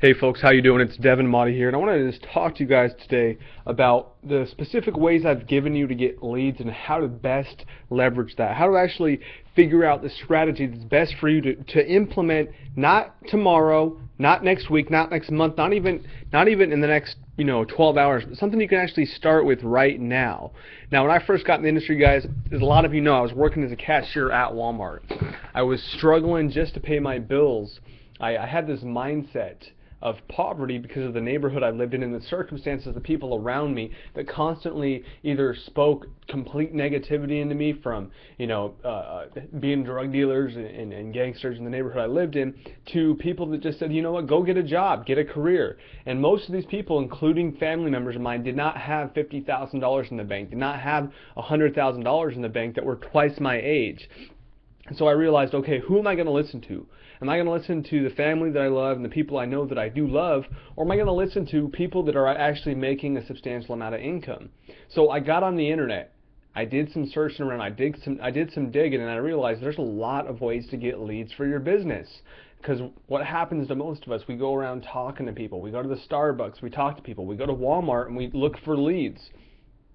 Hey folks, how you doing? It's Devin Motti here, and I want to just talk to you guys today about the specific ways I've given you to get leads and how to best leverage that. How to actually figure out the strategy that's best for you to implement, not tomorrow, not next week, not next month, not even in the next 12 hours, but something you can actually start with right now. Now, when I first got in the industry, guys, as a lot of you know, I was working as a cashier at Walmart. I was struggling just to pay my bills. I had this mindset of poverty because of the neighborhood I lived in and the circumstances of the people around me that constantly either spoke complete negativity into me from being drug dealers and gangsters in the neighborhood I lived in, to people that just said, you know what, go get a job, get a career. And most of these people, including family members of mine, did not have $50,000 in the bank, did not have $100,000 in the bank, that were twice my age. And so I realized, okay, who am I going to listen to? Am I going to listen to the family that I love and the people I know that I do love, or am I going to listen to people that are actually making a substantial amount of income? So I got on the internet. I did some searching around. I did some digging, and I realized there's a lot of ways to get leads for your business. Because what happens to most of us, we go around talking to people. We go to the Starbucks, we talk to people. We go to Walmart and we look for leads.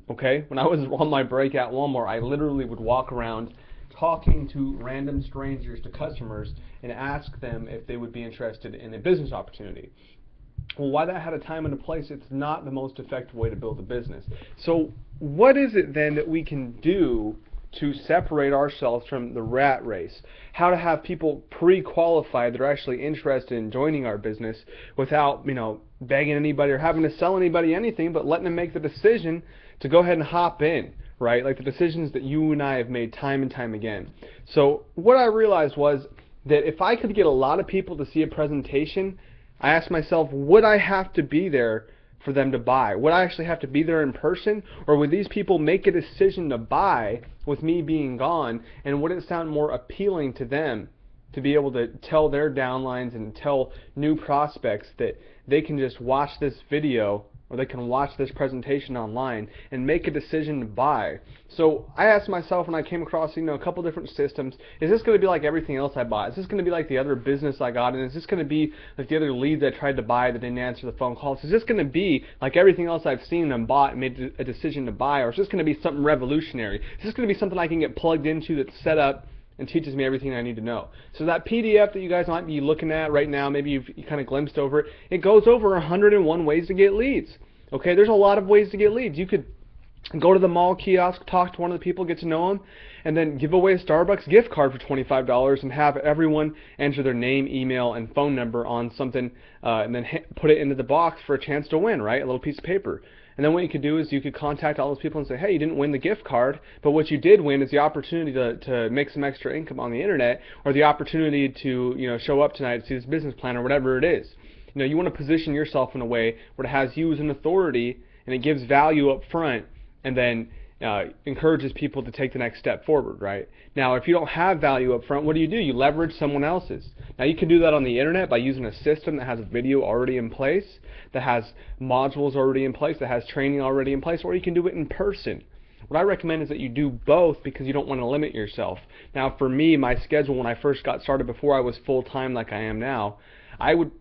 Okay? When I was on my break at Walmart, I literally would walk around talking to random strangers, to customers, and ask them if they would be interested in a business opportunity. Well, why that had a time and a place, it's not the most effective way to build a business. So what is it then that we can do to separate ourselves from the rat race? How to have people pre-qualified that are actually interested in joining our business without, begging anybody or having to sell anybody anything, but letting them make the decision to go ahead and hop in. Right? Like the decisions that you and I have made time and time again. So what I realized was that if I could get a lot of people to see a presentation, I asked myself, would I have to be there for them to buy? Would I actually have to be there in person? Or would these people make a decision to buy with me being gone? And would it sound more appealing to them to be able to tell their downlines and tell new prospects that they can just watch this video, or they can watch this presentation online and make a decision to buy? So I asked myself when I came across a couple different systems, is this going to be like everything else I bought? Is this going to be like the other business I got? And is this going to be like the other leads I tried to buy that didn't answer the phone calls? Is this going to be like everything else I've seen and bought and made a decision to buy? Or is this going to be something revolutionary? Is this going to be something I can get plugged into that's set up and teaches me everything I need to know? So that PDF that you guys might be looking at right now, maybe you kind of glimpsed over it, it goes over 101 ways to get leads. Okay, there's a lot of ways to get leads. You could go to the mall kiosk, talk to one of the people, get to know them, and then give away a Starbucks gift card for $25 and have everyone enter their name, email, and phone number on something, and then put it into the box for a chance to win, right? A little piece of paper. And then what you could do is you could contact all those people and say, hey, you didn't win the gift card, but what you did win is the opportunity to make some extra income on the internet, or the opportunity to show up tonight to see this business plan, or whatever it is. You want to position yourself in a way where it has you as an authority and it gives value up front, and then encourages people to take the next step forward, right? Now, if you don't have value up front, what do? You leverage someone else's. Now, you can do that on the internet by using a system that has a video already in place, that has modules already in place, that has training already in place, or you can do it in person. What I recommend is that you do both, because you don't want to limit yourself. Now, for me, my schedule when I first got started, before I was full-time like I am now, I would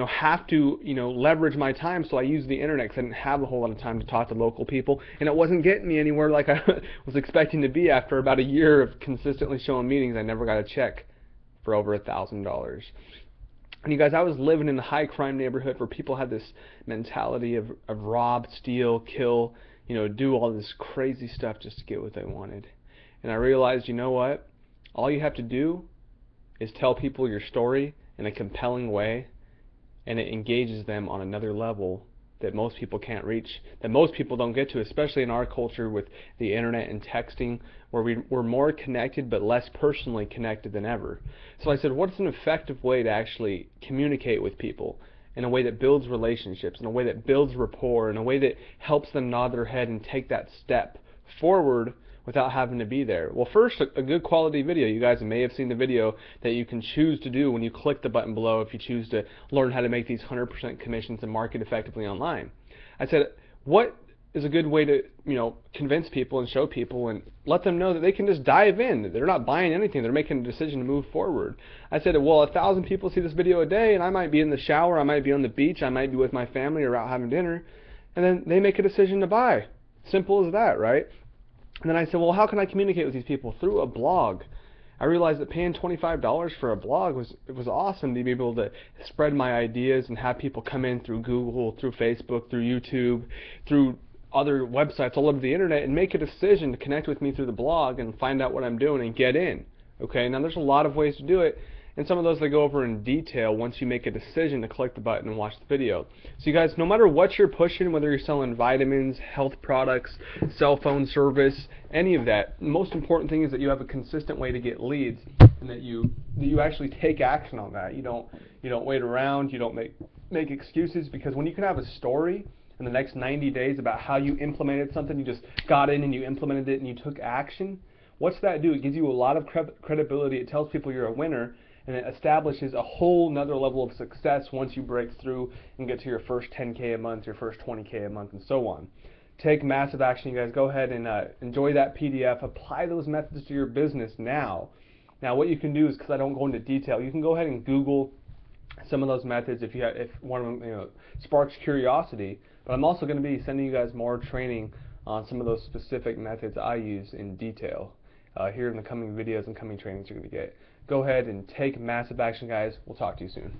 have to, leverage my time, so I used the internet because I didn't have a whole lot of time to talk to local people, and it wasn't getting me anywhere like I was expecting to be. After about a year of consistently showing meetings, I never got a check for over $1,000. And you guys, I was living in a high crime neighborhood where people had this mentality of rob, steal, kill, do all this crazy stuff just to get what they wanted. And I realized, you know what? All you have to do is tell people your story in a compelling way, and it engages them on another level that most people can't reach, that most people don't get to, especially in our culture with the internet and texting, where we're more connected but less personally connected than ever. So I said, what's an effective way to actually communicate with people in a way that builds relationships, in a way that builds rapport, in a way that helps them nod their head and take that step forward without having to be there? Well, first, a good quality video. You guys may have seen the video that you can choose to do when you click the button below if you choose to learn how to make these 100% commissions and market effectively online. I said, what is a good way to, convince people and show people and let them know that they can just dive in. They're not buying anything. They're making a decision to move forward. I said, well, 1,000 people see this video a day, and I might be in the shower, I might be on the beach, I might be with my family or out having dinner, and then they make a decision to buy. Simple as that, right? And then I said, well, how can I communicate with these people? Through a blog. I realized that paying $25 for a blog was awesome to be able to spread my ideas and have people come in through Google, through Facebook, through YouTube, through other websites all over the internet and make a decision to connect with me through the blog and find out what I'm doing and get in. Okay, now there's a lot of ways to do it, and some of those I go over in detail once you make a decision to click the button and watch the video. So you guys, no matter what you're pushing, whether you're selling vitamins, health products, cell phone service, any of that, the most important thing is that you have a consistent way to get leads and that you actually take action on that. You don't wait around, you don't make excuses, because when you can have a story in the next 90 days about how you implemented something, you just got in and you implemented it and you took action, what's that do? It gives you a lot of credibility. It tells people you're a winner, and it establishes a whole nother level of success once you break through and get to your first 10K a month, your first 20K a month, and so on. Take massive action, you guys. Go ahead and enjoy that PDF. Apply those methods to your business now. Now, what you can do is, because I don't go into detail, you can go ahead and Google some of those methods if one of them sparks curiosity. But I'm also going to be sending you guys more training on some of those specific methods I use in detail here in the coming videos and coming trainings you're going to get. Go ahead and take massive action, guys. We'll talk to you soon.